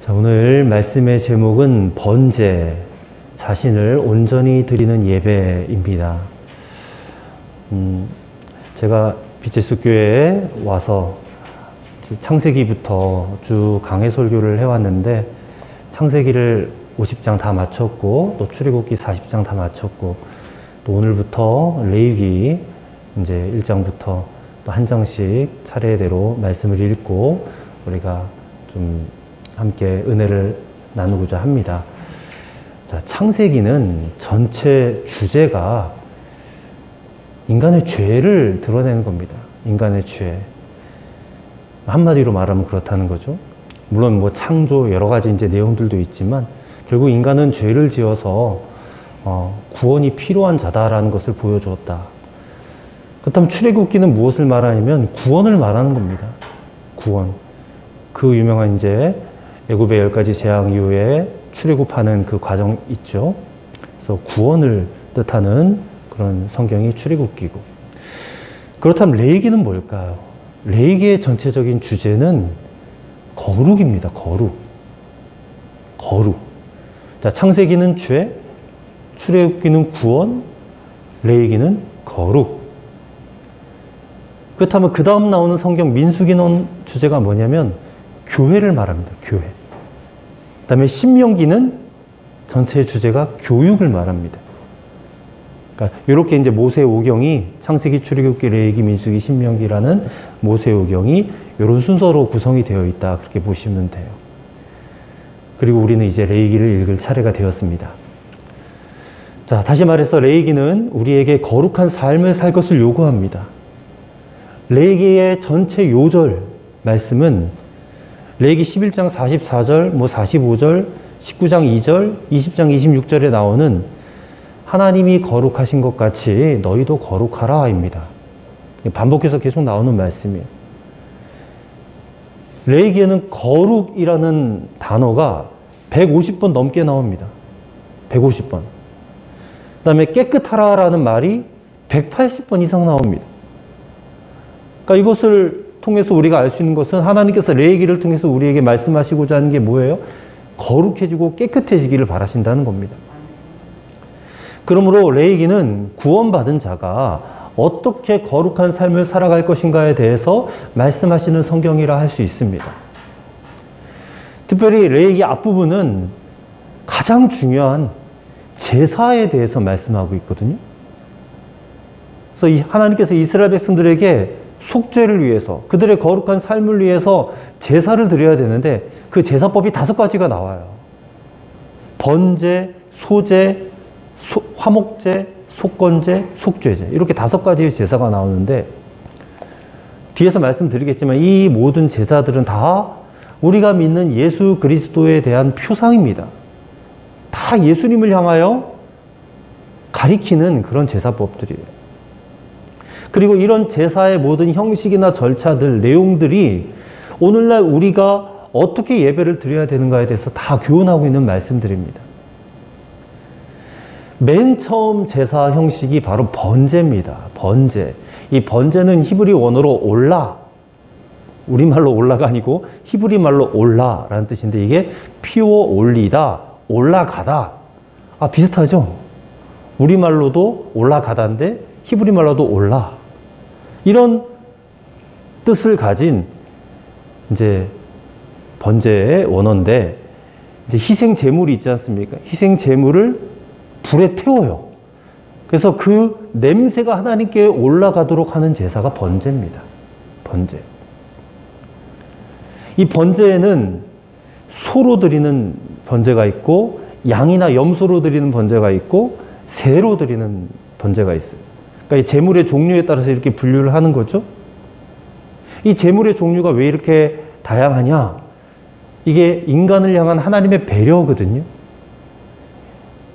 자, 오늘 말씀의 제목은 번제, 자신을 온전히 드리는 예배입니다. 제가 빛예수교회에 와서 창세기부터 쭉 강해 설교를 해왔는데, 창세기를 50장 다 마쳤고, 또 출애굽기 40장 다 마쳤고, 또 오늘부터 레위기 이제 1장부터 또 한 장씩 차례대로 말씀을 읽고 우리가 좀 함께 은혜를 나누고자 합니다. 자, 창세기는 전체 주제가 인간의 죄를 드러내는 겁니다. 인간의 죄. 한마디로 말하면 그렇다는 거죠. 물론 뭐 창조 여러 가지 이제 내용들도 있지만 결국 인간은 죄를 지어서 구원이 필요한 자다라는 것을 보여주었다. 그렇다면 출애굽기는 무엇을 말하냐면 구원을 말하는 겁니다. 구원. 그 유명한 이제 애굽의 10가지 재앙 이후에 출애굽하는 그 과정 있죠. 그래서 구원을 뜻하는 그런 성경이 출애굽기고. 그렇다면 레위기는 뭘까요? 레위기의 전체적인 주제는 거룩입니다. 거룩. 거룩. 자, 창세기는 죄, 출애굽기는 구원, 레위기는 거룩. 그렇다면 그 다음 나오는 성경 민수기는 주제가 뭐냐면 교회를 말합니다. 교회. 그 다음에 신명기는 전체의 주제가 교육을 말합니다. 그러니까 이렇게 이제 모세오경이 창세기, 출애굽기, 레위기, 민수기, 신명기라는 모세오경이 이런 순서로 구성이 되어 있다. 그렇게 보시면 돼요. 그리고 우리는 이제 레위기를 읽을 차례가 되었습니다. 자, 다시 말해서 레위기는 우리에게 거룩한 삶을 살 것을 요구합니다. 레위기의 전체 요절 말씀은 레위기 11장 44절, 45절, 19장 2절, 20장 26절에 나오는 하나님이 거룩하신 것 같이 너희도 거룩하라 입니다. 반복해서 계속 나오는 말씀이에요. 레위기에는 거룩이라는 단어가 150번 넘게 나옵니다. 150번. 그 다음에 깨끗하라라는 말이 180번 이상 나옵니다. 그러니까 이것을 통해서 우리가 알 수 있는 것은 하나님께서 레위기를 통해서 우리에게 말씀하시고자 하는 게 뭐예요? 거룩해지고 깨끗해지기를 바라신다는 겁니다. 그러므로 레위기는 구원받은 자가 어떻게 거룩한 삶을 살아갈 것인가에 대해서 말씀하시는 성경이라 할 수 있습니다. 특별히 레위기 앞부분은 가장 중요한 제사에 대해서 말씀하고 있거든요. 그래서 하나님께서 이스라엘 백성들에게 속죄를 위해서, 그들의 거룩한 삶을 위해서 제사를 드려야 되는데 그 제사법이 5가지가 나와요. 번제, 소제, 화목제, 속건제, 속죄제, 이렇게 5가지의 제사가 나오는데 뒤에서 말씀드리겠지만 이 모든 제사들은 다 우리가 믿는 예수 그리스도에 대한 표상입니다. 다 예수님을 향하여 가리키는 그런 제사법들이에요. 그리고 이런 제사의 모든 형식이나 절차들, 내용들이 오늘날 우리가 어떻게 예배를 드려야 되는가에 대해서 다 교훈하고 있는 말씀들입니다. 맨 처음 제사 형식이 바로 번제입니다. 번제. 이 번제는 히브리 원어로 올라, 우리말로 올라가 아니고 히브리 말로 올라라는 뜻인데 이게 피워 올리다, 올라가다. 아, 비슷하죠? 우리말로도 올라가다인데 히브리 말로도 올라. 이런 뜻을 가진 이제 번제의 원어인데 이제 희생 제물이 있지 않습니까? 희생 제물을 불에 태워요. 그래서 그 냄새가 하나님께 올라가도록 하는 제사가 번제입니다. 번제. 이 번제에는 소로 드리는 번제가 있고 양이나 염소로 드리는 번제가 있고 새로 드리는 번제가 있어요. 그러니까 이 제물의 종류에 따라서 이렇게 분류를 하는 거죠. 이 제물의 종류가 왜 이렇게 다양하냐? 이게 인간을 향한 하나님의 배려거든요.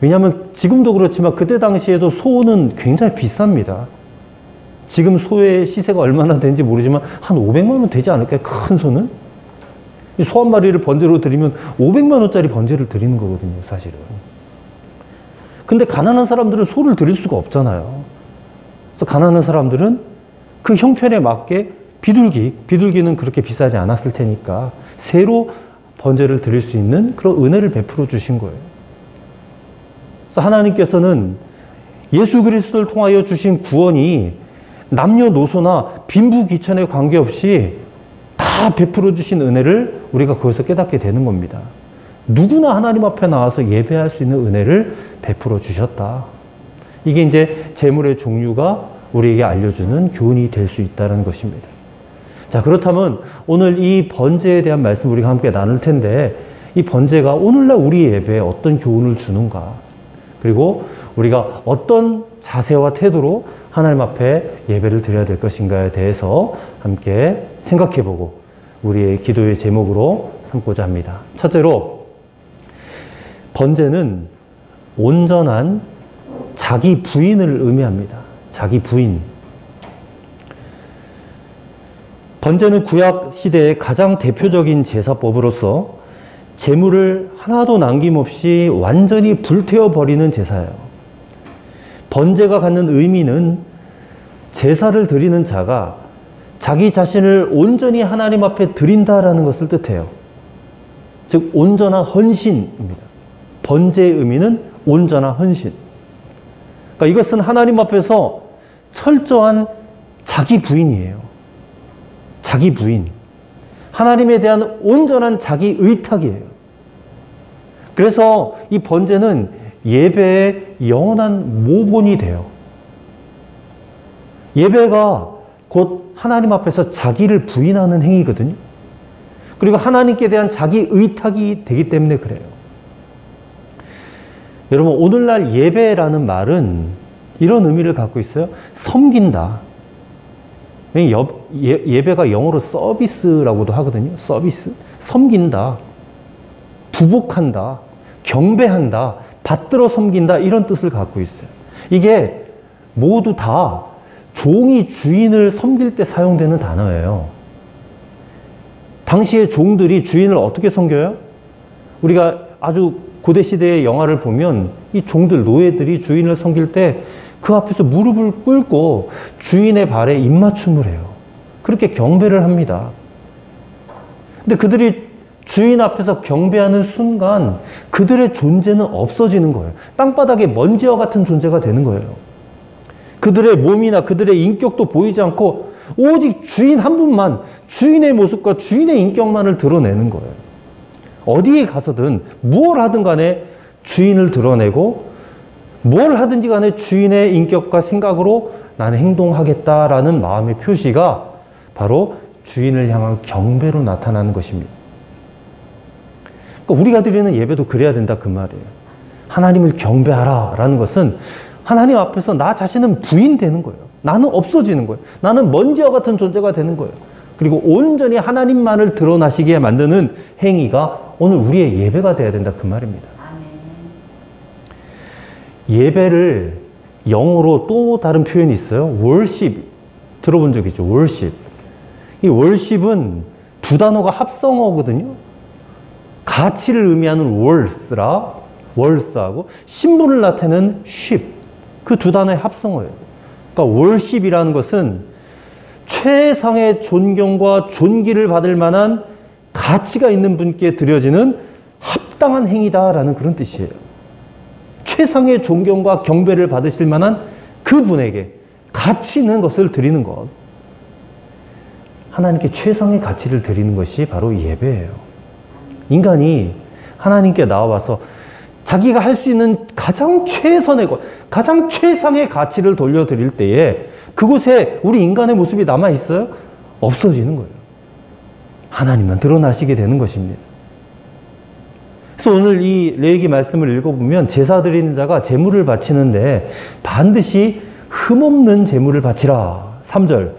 왜냐하면 지금도 그렇지만 그때 당시에도 소는 굉장히 비쌉니다. 지금 소의 시세가 얼마나 되는지 모르지만 한 500만 원 되지 않을까요? 큰 소는? 소 한 마리를 번제로 드리면 500만 원짜리 번제를 드리는 거거든요, 사실은. 근데 가난한 사람들은 소를 드릴 수가 없잖아요. 그래서 가난한 사람들은 그 형편에 맞게 비둘기는 그렇게 비싸지 않았을 테니까 새로 번제를 드릴 수 있는 그런 은혜를 베풀어 주신 거예요. 그래서 하나님께서는 예수 그리스도를 통하여 주신 구원이 남녀노소나 빈부귀천에 관계없이 다 베풀어 주신 은혜를 우리가 거기서 깨닫게 되는 겁니다. 누구나 하나님 앞에 나와서 예배할 수 있는 은혜를 베풀어 주셨다. 이게 이제 재물의 종류가 우리에게 알려주는 교훈이 될 수 있다는 것입니다. 자, 그렇다면 오늘 이 번제에 대한 말씀 우리가 함께 나눌 텐데, 이 번제가 오늘날 우리 예배에 어떤 교훈을 주는가, 그리고 우리가 어떤 자세와 태도로 하나님 앞에 예배를 드려야 될 것인가에 대해서 함께 생각해보고 우리의 기도의 제목으로 삼고자 합니다. 첫째로, 번제는 온전한 자기 부인을 의미합니다. 자기 부인. 번제는 구약 시대의 가장 대표적인 제사법으로서 제물을 하나도 남김없이 완전히 불태워버리는 제사예요. 번제가 갖는 의미는 제사를 드리는 자가 자기 자신을 온전히 하나님 앞에 드린다라는 것을 뜻해요. 즉 온전한 헌신입니다. 번제의 의미는 온전한 헌신. 그러니까 이것은 하나님 앞에서 철저한 자기 부인이에요. 자기 부인. 하나님에 대한 온전한 자기 의탁이에요. 그래서 이 번제는 예배의 영원한 모본이 돼요. 예배가 곧 하나님 앞에서 자기를 부인하는 행위거든요. 그리고 하나님께 대한 자기 의탁이 되기 때문에 그래요. 여러분, 오늘날 예배라는 말은 이런 의미를 갖고 있어요. 섬긴다. 예배가 영어로 서비스라고도 하거든요. 서비스. 섬긴다. 부복한다. 경배한다. 받들어 섬긴다. 이런 뜻을 갖고 있어요. 이게 모두 다 종이 주인을 섬길 때 사용되는 단어예요. 당시의 종들이 주인을 어떻게 섬겨요? 우리가 아주 고대시대의 영화를 보면 이 종들, 노예들이 주인을 섬길 때 그 앞에서 무릎을 꿇고 주인의 발에 입맞춤을 해요. 그렇게 경배를 합니다. 근데 그들이 주인 앞에서 경배하는 순간 그들의 존재는 없어지는 거예요. 땅바닥에 먼지와 같은 존재가 되는 거예요. 그들의 몸이나 그들의 인격도 보이지 않고 오직 주인 한 분만, 주인의 모습과 주인의 인격만을 드러내는 거예요. 어디에 가서든 무엇을 하든 간에 주인을 드러내고 뭘 하든지 간에 주인의 인격과 생각으로 나는 행동하겠다라는 마음의 표시가 바로 주인을 향한 경배로 나타나는 것입니다. 그러니까 우리가 드리는 예배도 그래야 된다 그 말이에요. 하나님을 경배하라 라는 것은 하나님 앞에서 나 자신은 부인되는 거예요. 나는 없어지는 거예요. 나는 먼지와 같은 존재가 되는 거예요. 그리고 온전히 하나님만을 드러나시게 만드는 행위가 오늘 우리의 예배가 돼야 된다 그 말입니다. 예배를 영어로 또 다른 표현이 있어요. worship. 들어본 적 있죠? worship. 이 worship은 두 단어가 합성어거든요. 가치를 의미하는 worth하고 신분을 나타내는 ship. 그 두 단어의 합성어예요. 그러니까 worship이라는 것은 최상의 존경과 존귀를 받을 만한 가치가 있는 분께 드려지는 합당한 행위다라는 그런 뜻이에요. 최상의 존경과 경배를 받으실 만한 그분에게 가치 있는 것을 드리는 것. 하나님께 최상의 가치를 드리는 것이 바로 예배예요. 인간이 하나님께 나와서 자기가 할 수 있는 가장 최선의 것, 가장 최상의 가치를 돌려드릴 때에 그곳에 우리 인간의 모습이 남아있어요? 없어지는 거예요. 하나님만 드러나시게 되는 것입니다. 그래서 오늘 이 레위기 말씀을 읽어보면 제사 드리는 자가 제물을 바치는데 반드시 흠없는 제물을 바치라. 3절.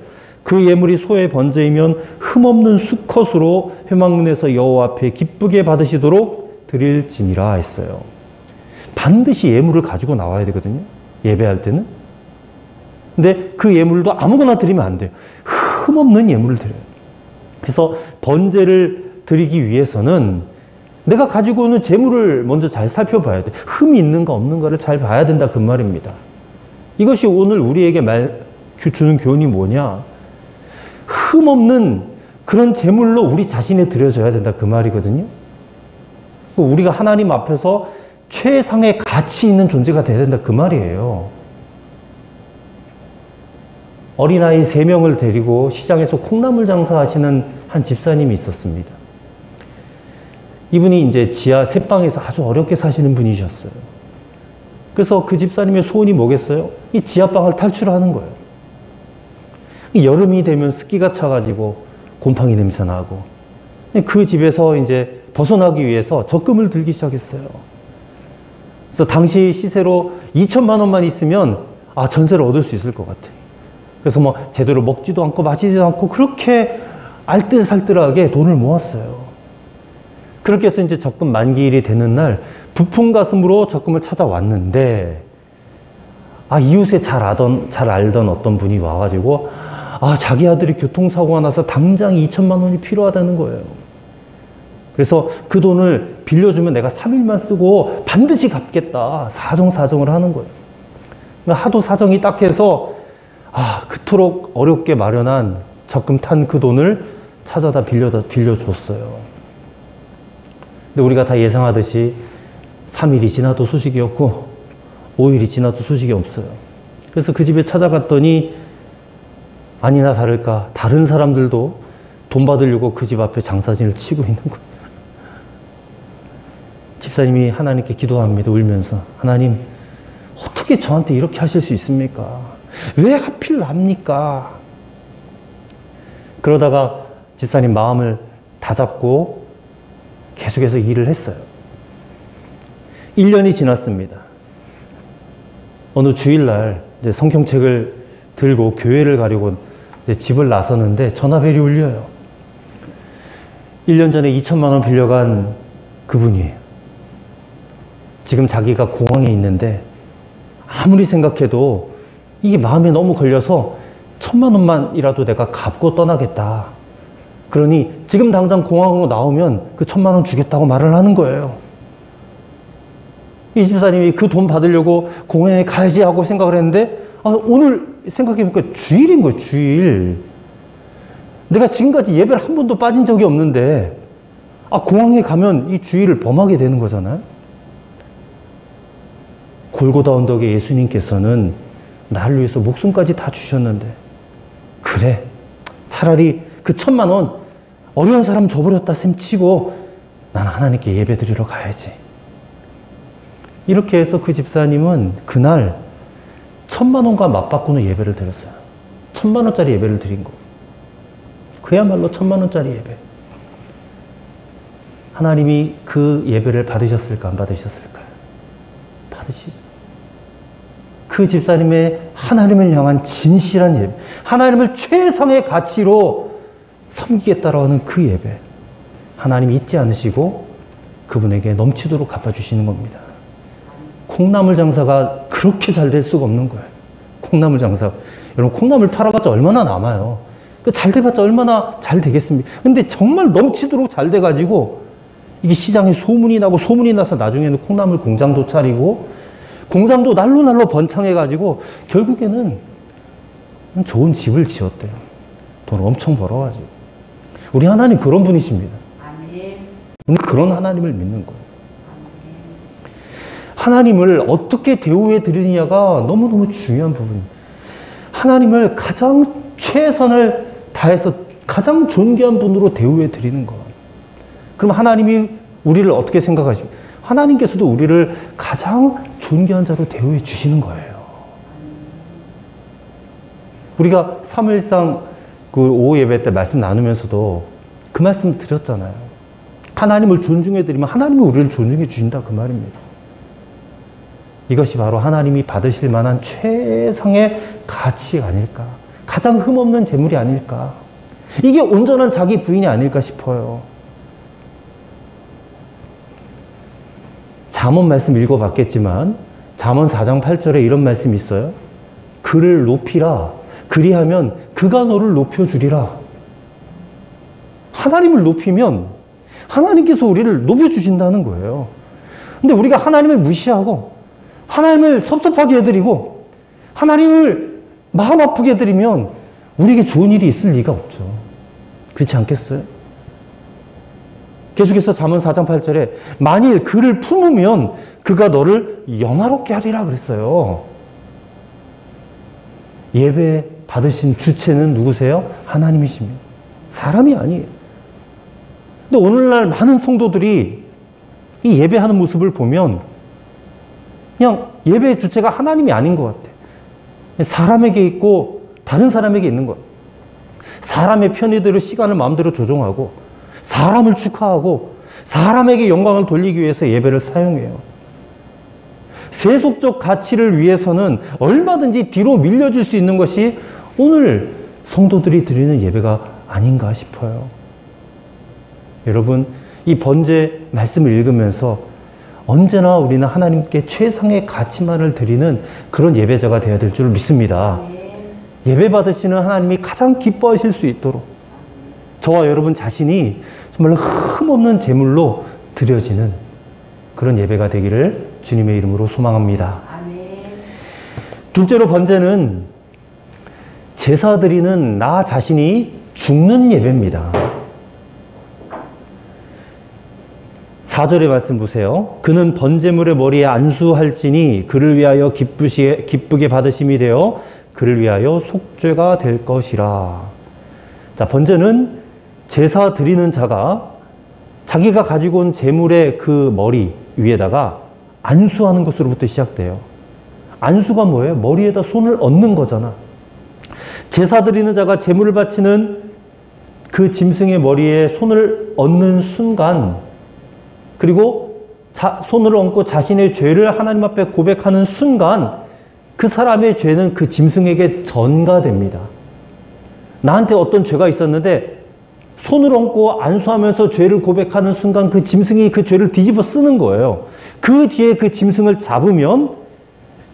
그 예물이 소의 번제이면 흠없는 수컷으로 회막문에서 여호와 앞에 기쁘게 받으시도록 드릴지니라 했어요. 반드시 예물을 가지고 나와야 되거든요. 예배할 때는. 근데 그 예물도 아무거나 드리면 안 돼요. 흠없는 예물을 드려요. 그래서 번제를 드리기 위해서는 내가 가지고 오는 재물을 먼저 잘 살펴봐야 돼. 흠이 있는가 없는가를 잘 봐야 된다 그 말입니다. 이것이 오늘 우리에게 주는 교훈이 뭐냐? 흠없는 그런 재물로 우리 자신에 드려져야 된다 그 말이거든요. 우리가 하나님 앞에서 최상의 가치 있는 존재가 돼야 된다 그 말이에요. 어린아이 3명을 데리고 시장에서 콩나물 장사하시는 한 집사님이 있었습니다. 이분이 이제 지하 셋방에서 아주 어렵게 사시는 분이셨어요. 그래서 그 집사님의 소원이 뭐겠어요? 이 지하방을 탈출하는 거예요. 여름이 되면 습기가 차가지고 곰팡이 냄새 나고, 그 집에서 이제 벗어나기 위해서 적금을 들기 시작했어요. 그래서 당시 시세로 2천만 원만 있으면 전세를 얻을 수 있을 것 같아. 그래서 뭐 제대로 먹지도 않고 마시지도 않고 그렇게 알뜰살뜰하게 돈을 모았어요. 그렇게 해서 이제 적금 만기일이 되는 날 부푼 가슴으로 적금을 찾아왔는데, 이웃에 잘 알던 어떤 분이 와가지고 자기 아들이 교통사고가 나서 당장 2천만 원이 필요하다는 거예요. 그래서 그 돈을 빌려주면 내가 3일만 쓰고 반드시 갚겠다. 사정을 하는 거예요. 하도 사정이 딱해서 그토록 어렵게 마련한 적금 탄 그 돈을 찾아다 빌려줬어요. 근데 우리가 다 예상하듯이 3일이 지나도 소식이 없고 5일이 지나도 소식이 없어요. 그래서 그 집에 찾아갔더니 아니나 다를까 다른 사람들도 돈 받으려고 그 집 앞에 장사진을 치고 있는 거예요. 집사님이 하나님께 기도합니다. 울면서, 하나님, 어떻게 저한테 이렇게 하실 수 있습니까? 왜 하필 납니까? 그러다가 집사님 마음을 다잡고 계속해서 일을 했어요. 1년이 지났습니다. 어느 주일날 이제 성경책을 들고 교회를 가려고 이제 집을 나서는데 전화벨이 울려요. 1년 전에 2천만 원 빌려간 그분이에요. 지금 자기가 공항에 있는데 아무리 생각해도 이게 마음에 너무 걸려서 1,000만 원만이라도 내가 갚고 떠나겠다. 그러니 지금 당장 공항으로 나오면 그 1,000만 원 주겠다고 말을 하는 거예요. 이 집사님이 그 돈 받으려고 공항에 가야지 하고 생각을 했는데 오늘 생각해보니까 주일인 거예요. 주일. 내가 지금까지 예배를 한 번도 빠진 적이 없는데 공항에 가면 이 주일을 범하게 되는 거잖아요. 골고다 언덕에 예수님께서는 나를 위해서 목숨까지 다 주셨는데, 그래, 차라리 그 1,000만 원 어려운 사람 줘버렸다 셈치고 나는 하나님께 예배 드리러 가야지. 이렇게 해서 그 집사님은 그날 1,000만 원과 맞바꾸는 예배를 드렸어요. 1,000만 원짜리 예배를 드린 거. 그야말로 1,000만 원짜리 예배. 하나님이 그 예배를 받으셨을까 안 받으셨을까요? 받으시죠. 그 집사님의 하나님을 향한 진실한 예배, 하나님을 최상의 가치로 섬기겠다라고 하는 그 예배, 하나님이 잊지 않으시고 그분에게 넘치도록 갚아주시는 겁니다. 콩나물 장사가 그렇게 잘 될 수가 없는 거예요. 콩나물 장사. 여러분, 콩나물 팔아봤자 얼마나 남아요. 잘 돼봤자 얼마나 잘 되겠습니까? 근데 정말 넘치도록 잘 돼가지고 이게 시장에 소문이 나서 나중에는 콩나물 공장도 차리고 공장도 날로 번창해가지고 결국에는 좋은 집을 지었대요. 돈 엄청 벌어가지고. 우리 하나님 그런 분이십니다. 우리 그런 하나님을 믿는 거예요. 하나님을 어떻게 대우해 드리느냐가 너무너무 중요한 부분입니다. 하나님을 가장 최선을 다해서 가장 존귀한 분으로 대우해 드리는 것. 그럼 하나님이 우리를 어떻게 생각하십니까? 하나님께서도 우리를 가장 존귀한 자로 대우해 주시는 거예요. 우리가 사무엘상 그 오후 예배 때 말씀 나누면서도 그 말씀 드렸잖아요. 하나님을 존중해 드리면 하나님이 우리를 존중해 주신다 그 말입니다. 이것이 바로 하나님이 받으실 만한 최상의 가치가 아닐까. 가장 흠없는 재물이 아닐까. 이게 온전한 자기 부인이 아닐까 싶어요. 잠언 말씀 읽어봤겠지만 잠언 4장 8절에 이런 말씀이 있어요. 그를 높이라. 그리하면 그가 너를 높여주리라. 하나님을 높이면 하나님께서 우리를 높여주신다는 거예요. 근데 우리가 하나님을 무시하고 하나님을 섭섭하게 해드리고 하나님을 마음 아프게 해드리면 우리에게 좋은 일이 있을 리가 없죠. 그렇지 않겠어요? 계속해서 잠언 4장 8절에 만일 그를 품으면 그가 너를 영화롭게 하리라 그랬어요. 예배 받으신 주체는 누구세요? 하나님이십니다. 사람이 아니에요. 근데 오늘날 많은 성도들이 이 예배하는 모습을 보면 그냥 예배의 주체가 하나님이 아닌 것 같아. 사람에게 있고 다른 사람에게 있는 것. 사람의 편의대로 시간을 마음대로 조종하고 사람을 축하하고 사람에게 영광을 돌리기 위해서 예배를 사용해요. 세속적 가치를 위해서는 얼마든지 뒤로 밀려줄 수 있는 것이 오늘 성도들이 드리는 예배가 아닌가 싶어요. 여러분, 이 번제 말씀을 읽으면서 언제나 우리는 하나님께 최상의 가치만을 드리는 그런 예배자가 되어야 될 줄 믿습니다. 예배 받으시는 하나님이 가장 기뻐하실 수 있도록 저와 여러분 자신이 정말로 흠없는 제물로 드려지는 그런 예배가 되기를 주님의 이름으로 소망합니다. 둘째로 번제는 제사 드리는 나 자신이 죽는 예배입니다. 4절의 말씀 보세요. 그는 번제물의 머리에 안수할지니 그를 위하여 기쁘게 받으심이 되어 그를 위하여 속죄가 될 것이라. 자, 번제는 제사 드리는 자가 자기가 가지고 온 제물의 그 머리 위에다가 안수하는 것으로부터 시작돼요. 안수가 뭐예요? 머리에다 손을 얹는 거잖아. 제사 드리는 자가 제물을 바치는 그 짐승의 머리에 손을 얹는 순간, 그리고 손을 얹고 자신의 죄를 하나님 앞에 고백하는 순간 그 사람의 죄는 그 짐승에게 전가됩니다. 나한테 어떤 죄가 있었는데 손을 얹고 안수하면서 죄를 고백하는 순간 그 짐승이 그 죄를 뒤집어 쓰는 거예요. 그 뒤에 그 짐승을 잡으면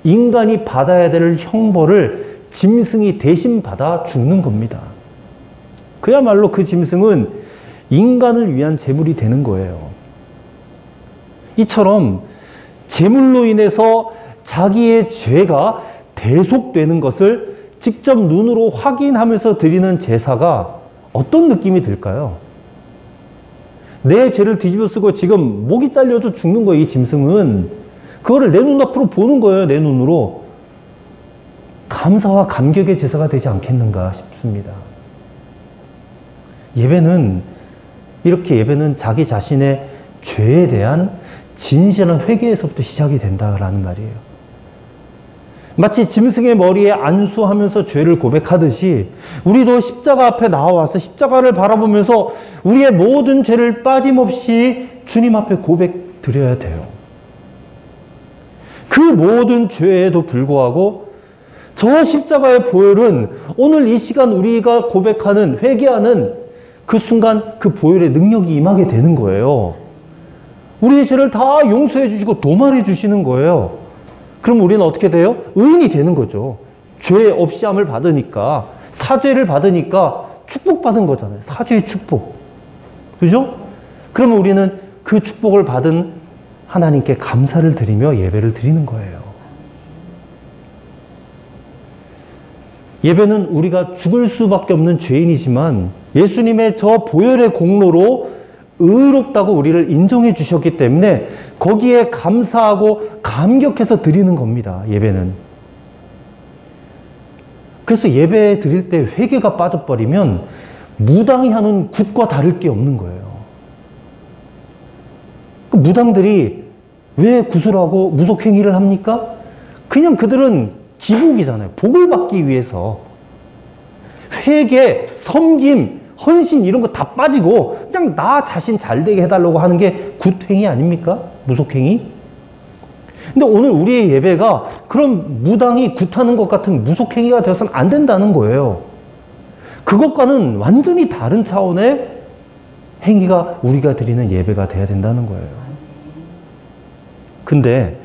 인간이 받아야 될 형벌을 짐승이 대신 받아 죽는 겁니다. 그야말로 그 짐승은 인간을 위한 제물이 되는 거예요. 이처럼 제물로 인해서 자기의 죄가 대속되는 것을 직접 눈으로 확인하면서 드리는 제사가 어떤 느낌이 들까요? 내 죄를 뒤집어 쓰고 지금 목이 잘려서 죽는 거예요, 이 짐승은. 그거를 내 눈앞으로 보는 거예요, 내 눈으로. 감사와 감격의 제사가 되지 않겠는가 싶습니다. 예배는 자기 자신의 죄에 대한 진실한 회개에서부터 시작이 된다라는 말이에요. 마치 짐승의 머리에 안수하면서 죄를 고백하듯이 우리도 십자가 앞에 나와서 십자가를 바라보면서 우리의 모든 죄를 빠짐없이 주님 앞에 고백 드려야 돼요. 그 모든 죄에도 불구하고 저 십자가의 보혈은 오늘 이 시간 우리가 고백하는, 회개하는 그 순간 그 보혈의 능력이 임하게 되는 거예요. 우리의 죄를 다 용서해 주시고 도말해 주시는 거예요. 그럼 우리는 어떻게 돼요? 의인이 되는 거죠. 죄 없이 함을 받으니까, 사죄를 받으니까 축복받은 거잖아요. 사죄의 축복. 그죠? 그러면 우리는 그 축복을 받은 하나님께 감사를 드리며 예배를 드리는 거예요. 예배는 우리가 죽을 수밖에 없는 죄인이지만 예수님의 저 보혈의 공로로 의롭다고 우리를 인정해 주셨기 때문에 거기에 감사하고 감격해서 드리는 겁니다. 예배는. 그래서 예배 드릴 때 회개가 빠져버리면 무당이 하는 굿과 다를 게 없는 거예요. 그 무당들이 왜 굿을 하고 무속행위를 합니까? 그냥 그들은 기복이잖아요. 복을 받기 위해서. 회개, 섬김, 헌신 이런 거 다 빠지고 그냥 나 자신 잘 되게 해달라고 하는 게 굿행위 아닙니까? 무속행위? 근데 오늘 우리의 예배가 그런 무당이 굿하는 것 같은 무속행위가 되어서는 안 된다는 거예요. 그것과는 완전히 다른 차원의 행위가 우리가 드리는 예배가 돼야 된다는 거예요. 근데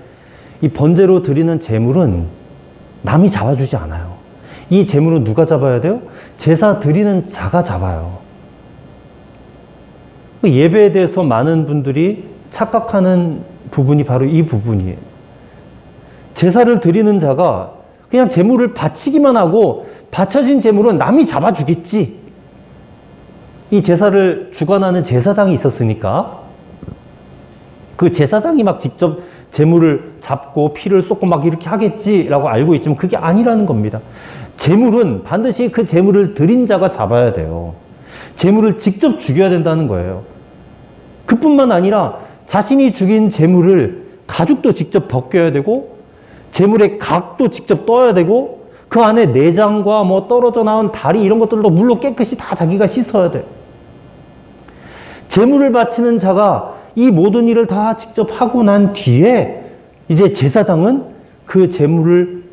이 번제로 드리는 제물은 남이 잡아주지 않아요. 이 제물은 누가 잡아야 돼요? 제사 드리는 자가 잡아요. 예배에 대해서 많은 분들이 착각하는 부분이 바로 이 부분이에요. 제사를 드리는 자가 그냥 제물을 바치기만 하고 바쳐진 제물은 남이 잡아주겠지. 이 제사를 주관하는 제사장이 있었으니까 그 제사장이 막 직접 제물을 잡고 피를 쏟고 막 이렇게 하겠지라고 알고 있지만 그게 아니라는 겁니다. 제물은 반드시 그 제물을 드린 자가 잡아야 돼요. 제물을 직접 죽여야 된다는 거예요. 그뿐만 아니라 자신이 죽인 제물을 가죽도 직접 벗겨야 되고 제물의 각도 직접 떠야 되고 그 안에 내장과 뭐 떨어져 나온 다리 이런 것들도 물로 깨끗이 다 자기가 씻어야 돼요. 제물을 바치는 자가 이 모든 일을 다 직접 하고 난 뒤에 이제 제사장은 그 제물을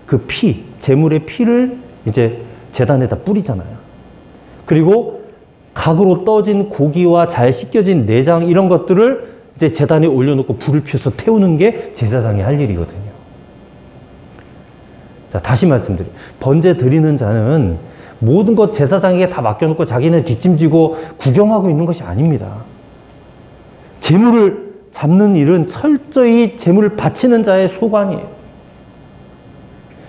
그 피, 제물의 피를 이제 제단에다 뿌리잖아요. 그리고 각으로 떠진 고기와 잘 씻겨진 내장 이런 것들을 이제 제단에 올려놓고 불을 피워서 태우는 게 제사장이 할 일이거든요. 자, 다시 말씀드려요. 번제 드리는 자는 모든 것 제사장에게 다 맡겨놓고 자기는 뒷짐지고 구경하고 있는 것이 아닙니다. 제물을 잡는 일은 철저히 제물을 바치는 자의 소관이에요.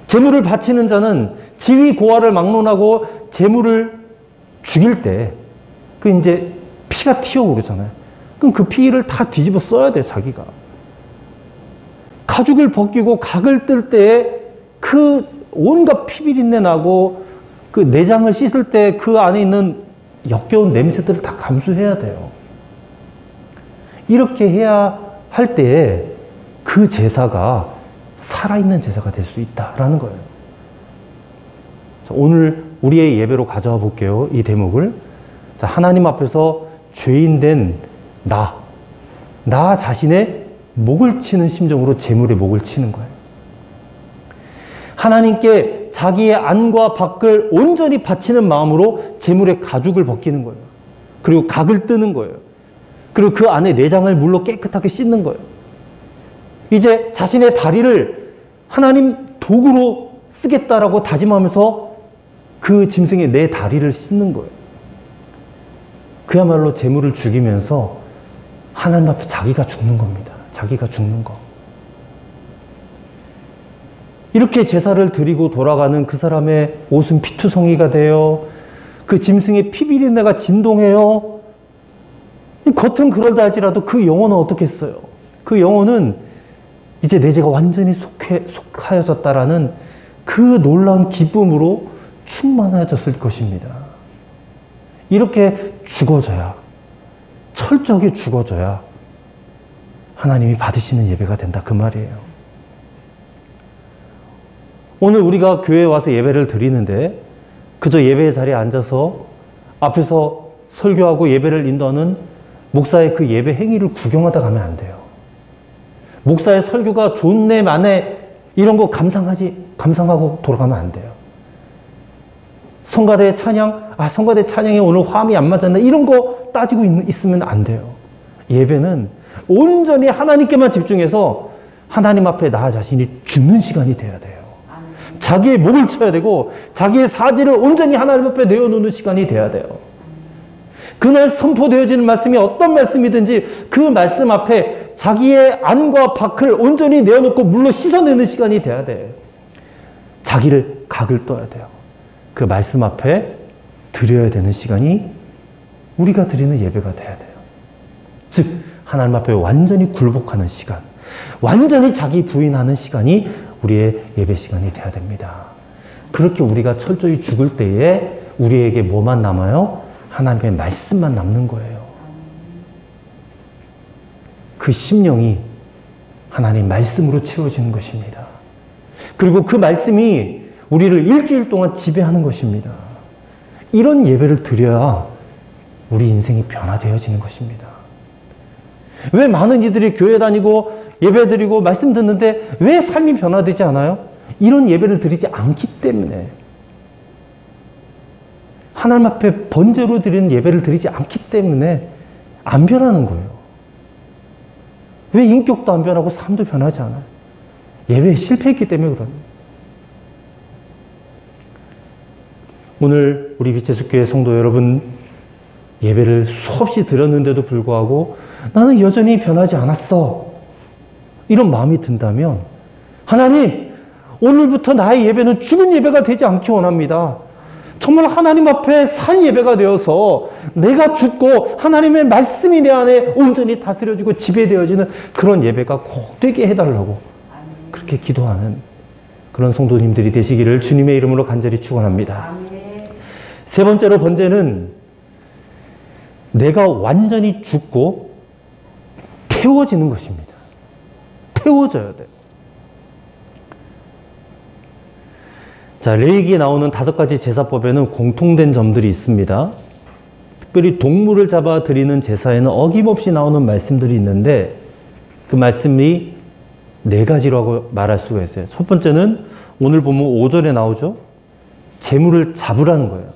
제물을 바치는 자는 지위 고하를 막론하고 제물을 죽일 때 그 이제 피가 튀어오르잖아요. 그럼 그 피를 다 뒤집어 써야 돼, 자기가. 가죽을 벗기고 각을 뜰 때에 그 온갖 피비린내 나고 그 내장을 씻을 때 그 안에 있는 역겨운 냄새들을 다 감수해야 돼요. 이렇게 해야 할 때에 그 제사가 살아있는 제사가 될 수 있다라는 거예요. 자, 오늘 우리의 예배로 가져와 볼게요. 이 대목을. 자, 하나님 앞에서 죄인된 나 자신의 목을 치는 심정으로 제물의 목을 치는 거예요. 하나님께 자기의 안과 밖을 온전히 바치는 마음으로 제물의 가죽을 벗기는 거예요. 그리고 각을 뜨는 거예요. 그리고 그 안에 내장을 물로 깨끗하게 씻는 거예요. 이제 자신의 다리를 하나님 도구로 쓰겠다라고 다짐하면서 그 짐승의 내 다리를 씻는 거예요. 그야말로 제물을 죽이면서 하나님 앞에 자기가 죽는 겁니다. 자기가 죽는 거. 이렇게 제사를 드리고 돌아가는 그 사람의 옷은 피투성이가 돼요. 그 짐승의 피비린내가 진동해요. 겉은 그러다 할지라도 그 영혼은 어떻겠어요? 그 영혼은 이제 내 죄가 완전히 속하여졌다라는 그 놀라운 기쁨으로 충만해졌을 것입니다. 이렇게 죽어져야, 철저하게 죽어져야 하나님이 받으시는 예배가 된다 그 말이에요. 오늘 우리가 교회에 와서 예배를 드리는데 그저 예배의 자리에 앉아서 앞에서 설교하고 예배를 인도하는 목사의 그 예배 행위를 구경하다 가면 안 돼요. 목사의 설교가 좋네 마네 이런 거 감상하고 돌아가면 안 돼요. 성가대 찬양, 성가대 찬양에 오늘 화음이 안 맞았나 이런 거 따지고 있으면 안 돼요. 예배는 온전히 하나님께만 집중해서 하나님 앞에 나 자신이 죽는 시간이 돼야 돼요. 자기의 목을 쳐야 되고 자기의 사지를 온전히 하나님 앞에 내어놓는 시간이 돼야 돼요. 그날 선포되어지는 말씀이 어떤 말씀이든지 그 말씀 앞에 자기의 안과 밖을 온전히 내어놓고 물로 씻어내는 시간이 돼야 돼. 자기를 각을 떠야 돼요. 그 말씀 앞에 드려야 되는 시간이 우리가 드리는 예배가 돼야 돼요. 즉 하나님 앞에 완전히 굴복하는 시간, 완전히 자기 부인하는 시간이 우리의 예배 시간이 돼야 됩니다. 그렇게 우리가 철저히 죽을 때에 우리에게 뭐만 남아요? 하나님의 말씀만 남는 거예요. 그 심령이 하나님 말씀으로 채워지는 것입니다. 그리고 그 말씀이 우리를 일주일 동안 지배하는 것입니다. 이런 예배를 드려야 우리 인생이 변화되어지는 것입니다. 왜 많은 이들이 교회 다니고 예배 드리고 말씀 듣는데 왜 삶이 변화되지 않아요? 이런 예배를 드리지 않기 때문에, 하나님 앞에 번제로 드리는 예배를 드리지 않기 때문에 안 변하는 거예요. 왜 인격도 안 변하고 삶도 변하지 않아요? 예배에 실패했기 때문에 그런 거예요. 오늘 우리 빛의숲교회 성도 여러분, 예배를 수없이 드렸는데도 불구하고 나는 여전히 변하지 않았어, 이런 마음이 든다면 하나님, 오늘부터 나의 예배는 죽은 예배가 되지 않기 원합니다. 정말 하나님 앞에 산 예배가 되어서 내가 죽고 하나님의 말씀이 내 안에 온전히 다스려지고 지배되어지는 그런 예배가 꼭 되게 해달라고 그렇게 기도하는 그런 성도님들이 되시기를 주님의 이름으로 간절히 축원합니다. 세 번째로 번제는 내가 완전히 죽고 태워지는 것입니다. 태워져야 돼요. 자, 레위기에 나오는 5가지 제사법에는 공통된 점들이 있습니다. 특별히 동물을 잡아 드리는 제사에는 어김없이 나오는 말씀들이 있는데 그 말씀이 4가지라고 말할 수가 있어요. 첫 번째는 오늘 보면 5절에 나오죠. 제물을 잡으라는 거예요.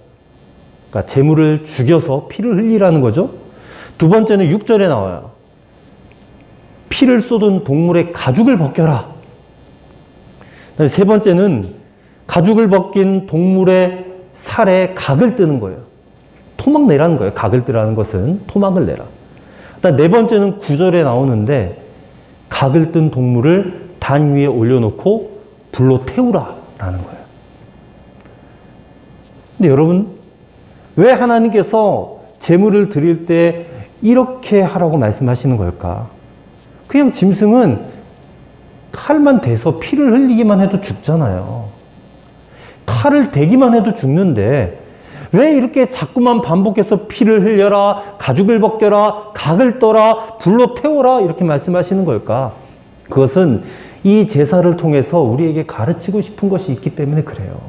그러니까 제물을 죽여서 피를 흘리라는 거죠. 두 번째는 6절에 나와요. 피를 쏟은 동물의 가죽을 벗겨라. 세 번째는 가죽을 벗긴 동물의 살에 각을 뜨는 거예요. 토막 내라는 거예요. 각을 뜨라는 것은 토막을 내라. 일단 네 번째는 9절에 나오는데 각을 뜬 동물을 단 위에 올려놓고 불로 태우라 라는 거예요. 근데 여러분, 왜 하나님께서 제물을 드릴 때 이렇게 하라고 말씀하시는 걸까? 그냥 짐승은 칼만 대서 피를 흘리기만 해도 죽잖아요. 칼을 대기만 해도 죽는데 왜 이렇게 자꾸만 반복해서 피를 흘려라, 가죽을 벗겨라, 각을 떠라, 불로 태워라 이렇게 말씀하시는 걸까? 그것은 이 제사를 통해서 우리에게 가르치고 싶은 것이 있기 때문에 그래요.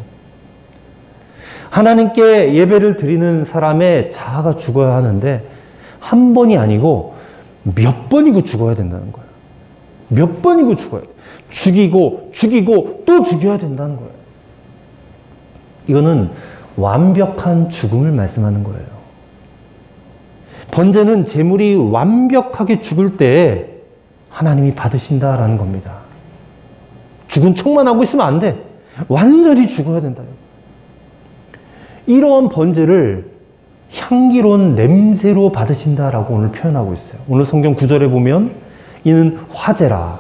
하나님께 예배를 드리는 사람의 자아가 죽어야 하는데 한 번이 아니고 몇 번이고 죽어야 된다는 거예요. 몇 번이고 죽어야 돼요. 죽이고 또 죽여야 된다는 거예요. 이거는 완벽한 죽음을 말씀하는 거예요. 번제는 제물이 완벽하게 죽을 때 하나님이 받으신다라는 겁니다. 죽은 척만 하고 있으면 안 돼. 완전히 죽어야 된다. 이러한 번제를 향기로운 냄새로 받으신다라고 오늘 표현하고 있어요. 오늘 성경 9절에 보면 이는 화제라.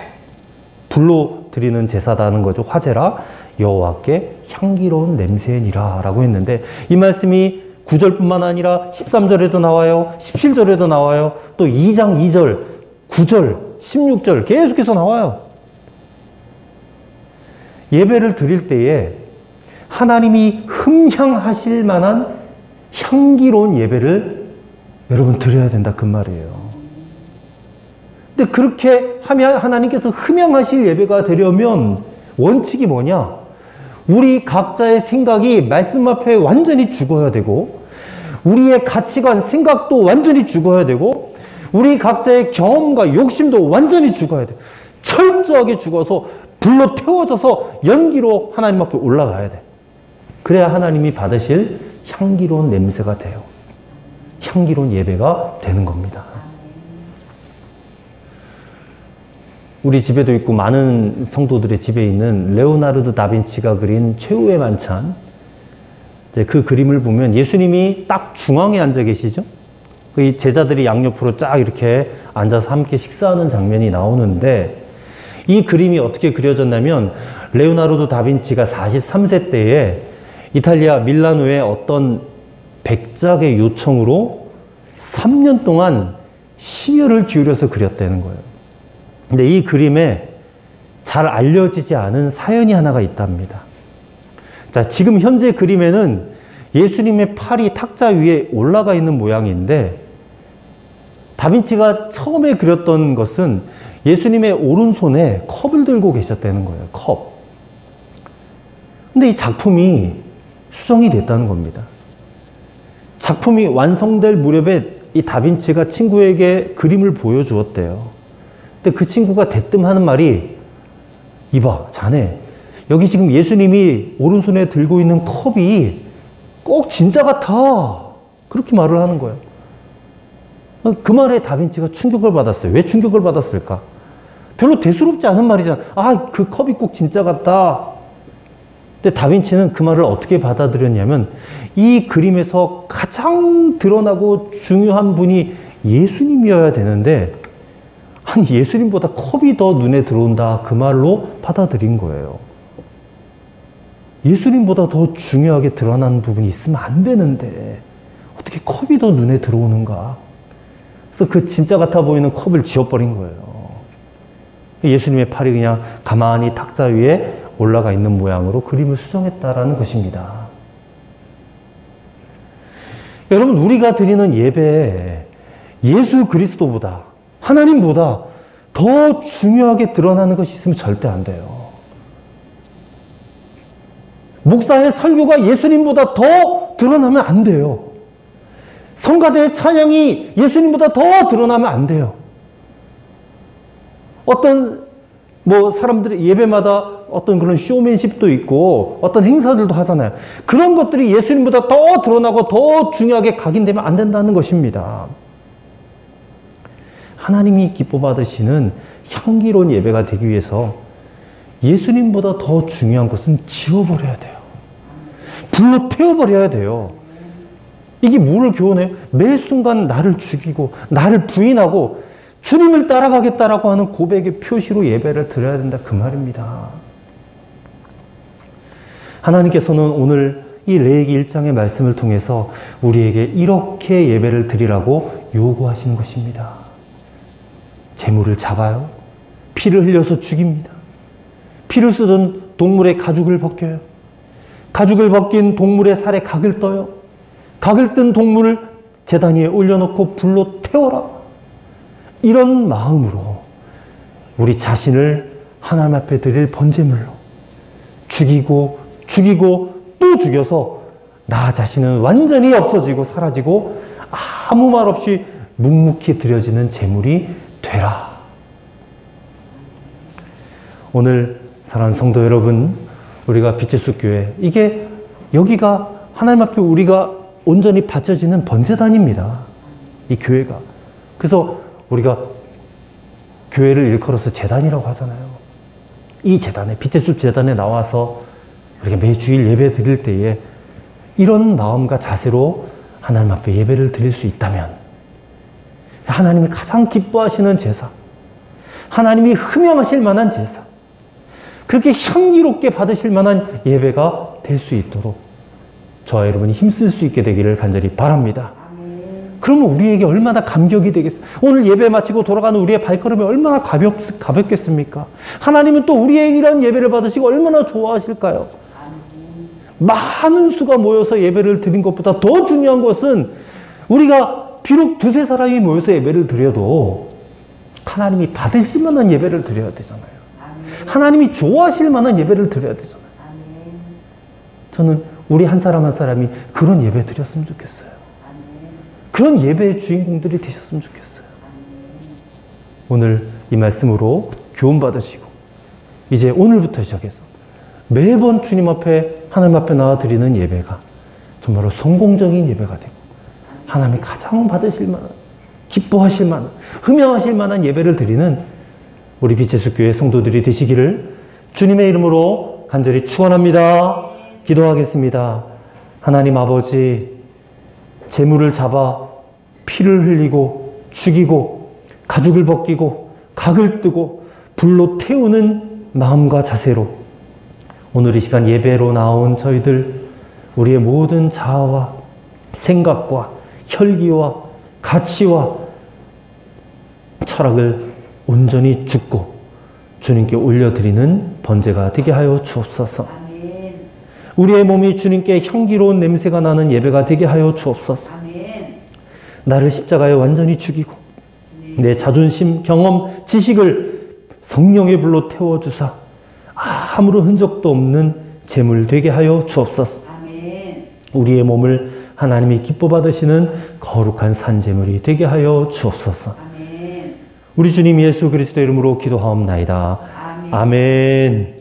불로 드리는 제사다는 거죠. 화제라. 여호와께 향기로운 냄새니라 라고 했는데 이 말씀이 9절뿐만 아니라 13절에도 나와요. 17절에도 나와요. 또 2장 2절, 9절, 16절 계속해서 나와요. 예배를 드릴 때에 하나님이 흠향하실 만한 향기로운 예배를 여러분 드려야 된다 그 말이에요. 근데 그렇게 하면 하나님께서 흠향하실 예배가 되려면 원칙이 뭐냐? 우리 각자의 생각이 말씀 앞에 완전히 죽어야 되고 우리의 가치관, 생각도 완전히 죽어야 되고 우리 각자의 경험과 욕심도 완전히 죽어야 돼. 철저하게 죽어서 불로 태워져서 연기로 하나님 앞에 올라가야 돼. 그래야 하나님이 받으실 향기로운 냄새가 돼요. 향기로운 예배가 되는 겁니다. 우리 집에도 있고 많은 성도들의 집에 있는 레오나르도 다빈치가 그린 최후의 만찬. 그 그림을 보면 예수님이 딱 중앙에 앉아 계시죠. 이 제자들이 양옆으로 쫙 이렇게 앉아서 함께 식사하는 장면이 나오는데 이 그림이 어떻게 그려졌냐면 레오나르도 다빈치가 43세 때에 이탈리아 밀라노의 어떤 백작의 요청으로 3년 동안 심혈을 기울여서 그렸다는 거예요. 근데 이 그림에 잘 알려지지 않은 사연이 하나가 있답니다. 자, 지금 현재 그림에는 예수님의 팔이 탁자 위에 올라가 있는 모양인데 다빈치가 처음에 그렸던 것은 예수님의 오른손에 컵을 들고 계셨다는 거예요. 컵. 근데 이 작품이 수정이 됐다는 겁니다. 작품이 완성될 무렵에 이 다빈치가 친구에게 그림을 보여주었대요. 근데 그 친구가 대뜸 하는 말이 이봐 자네 여기 지금 예수님이 오른손에 들고 있는 컵이 꼭 진짜 같아 그렇게 말을 하는 거예요. 그 말에 다빈치가 충격을 받았어요. 왜 충격을 받았을까? 별로 대수롭지 않은 말이잖아. 아, 그 컵이 꼭 진짜 같다. 근데 다빈치는 그 말을 어떻게 받아들였냐면 이 그림에서 가장 드러나고 중요한 분이 예수님이어야 되는데 아니 예수님보다 컵이 더 눈에 들어온다 그 말로 받아들인 거예요. 예수님보다 더 중요하게 드러나는 부분이 있으면 안 되는데 어떻게 컵이 더 눈에 들어오는가? 그래서 그 진짜 같아 보이는 컵을 지워버린 거예요. 예수님의 팔이 그냥 가만히 탁자 위에 올라가 있는 모양으로 그림을 수정했다라는 것입니다. 여러분, 우리가 드리는 예배에 예수 그리스도보다, 하나님보다 더 중요하게 드러나는 것이 있으면 절대 안 돼요. 목사의 설교가 예수님보다 더 드러나면 안 돼요. 성가대의 찬양이 예수님보다 더 드러나면 안 돼요. 어떤 사람들이 예배마다 어떤 그런 쇼맨십도 있고 어떤 행사들도 하잖아요. 그런 것들이 예수님보다 더 드러나고 더 중요하게 각인되면 안 된다는 것입니다. 하나님이 기뻐 받으시는 향기로운 예배가 되기 위해서 예수님보다 더 중요한 것은 지워버려야 돼요. 불로 태워버려야 돼요. 이게 뭐를 교훈해요? 매 순간 나를 죽이고 나를 부인하고 주님을 따라가겠다라고 하는 고백의 표시로 예배를 드려야 된다, 그 말입니다. 하나님께서는 오늘 이 레위기 1장의 말씀을 통해서 우리에게 이렇게 예배를 드리라고 요구하시는 것입니다. 제물을 잡아요. 피를 흘려서 죽입니다. 피를 쓰던 동물의 가죽을 벗겨요. 가죽을 벗긴 동물의 살에 각을 떠요. 각을 뜬 동물을 제단 위에 올려놓고 불로 태워라. 이런 마음으로 우리 자신을 하나님 앞에 드릴 번제물로 죽이고 또 죽여서 나 자신은 완전히 없어지고 사라지고 아무 말 없이 묵묵히 드려지는 제물이 되라. 오늘 사랑하는 성도 여러분, 우리가 빛의 숲 교회, 이게 여기가 하나님 앞에 우리가 온전히 바쳐지는 번제단입니다. 이 교회가. 그래서 우리가 교회를 일컬어서 제단이라고 하잖아요. 이 제단에, 빛의 숲 제단에 나와서 우리가 매주일 예배 드릴 때에 이런 마음과 자세로 하나님 앞에 예배를 드릴 수 있다면 하나님이 가장 기뻐하시는 제사, 하나님이 흠양하실 만한 제사, 그렇게 향기롭게 받으실 만한 예배가 될 수 있도록 저와 여러분이 힘쓸 수 있게 되기를 간절히 바랍니다. 그러면 우리에게 얼마나 감격이 되겠어요. 오늘 예배 마치고 돌아가는 우리의 발걸음이 얼마나 가볍겠습니까? 하나님은 또 우리의 이런 예배를 받으시고 얼마나 좋아하실까요? 많은 수가 모여서 예배를 드린 것보다 더 중요한 것은 우리가 비록 두세 사람이 모여서 예배를 드려도 하나님이 받으실 만한 예배를 드려야 되잖아요. 하나님이 좋아하실 만한 예배를 드려야 되잖아요. 저는 우리 한 사람 한 사람이 그런 예배 드렸으면 좋겠어요. 그런 예배의 주인공들이 되셨으면 좋겠어요. 오늘 이 말씀으로 교훈 받으시고 이제 오늘부터 시작해서 매번 주님 앞에, 하나님 앞에 나와 드리는 예배가 정말로 성공적인 예배가 되고 하나님이 가장 받으실 만한, 기뻐하실 만한, 흠양하실 만한 예배를 드리는 우리 빛의 숲 교회 성도들이 되시기를 주님의 이름으로 간절히 축원합니다. 기도하겠습니다. 하나님 아버지, 제물을 잡아 피를 흘리고 죽이고 가죽을 벗기고 각을 뜨고 불로 태우는 마음과 자세로 오늘 이 시간 예배로 나온 저희들, 우리의 모든 자아와 생각과 혈기와 가치와 철학을 온전히 죽고 주님께 올려드리는 번제가 되게 하여 주옵소서. 아멘. 우리의 몸이 주님께 향기로운 냄새가 나는 예배가 되게 하여 주옵소서. 아멘. 나를 십자가에 완전히 죽이고 내 자존심, 경험, 지식을 성령의 불로 태워주사 아무런 흔적도 없는 제물 되게 하여 주옵소서. 아멘. 우리의 몸을 하나님이 기뻐 받으시는 거룩한 산제물이 되게 하여 주옵소서. 아멘. 우리 주님 예수 그리스도 이름으로 기도하옵나이다. 아멘. 아멘.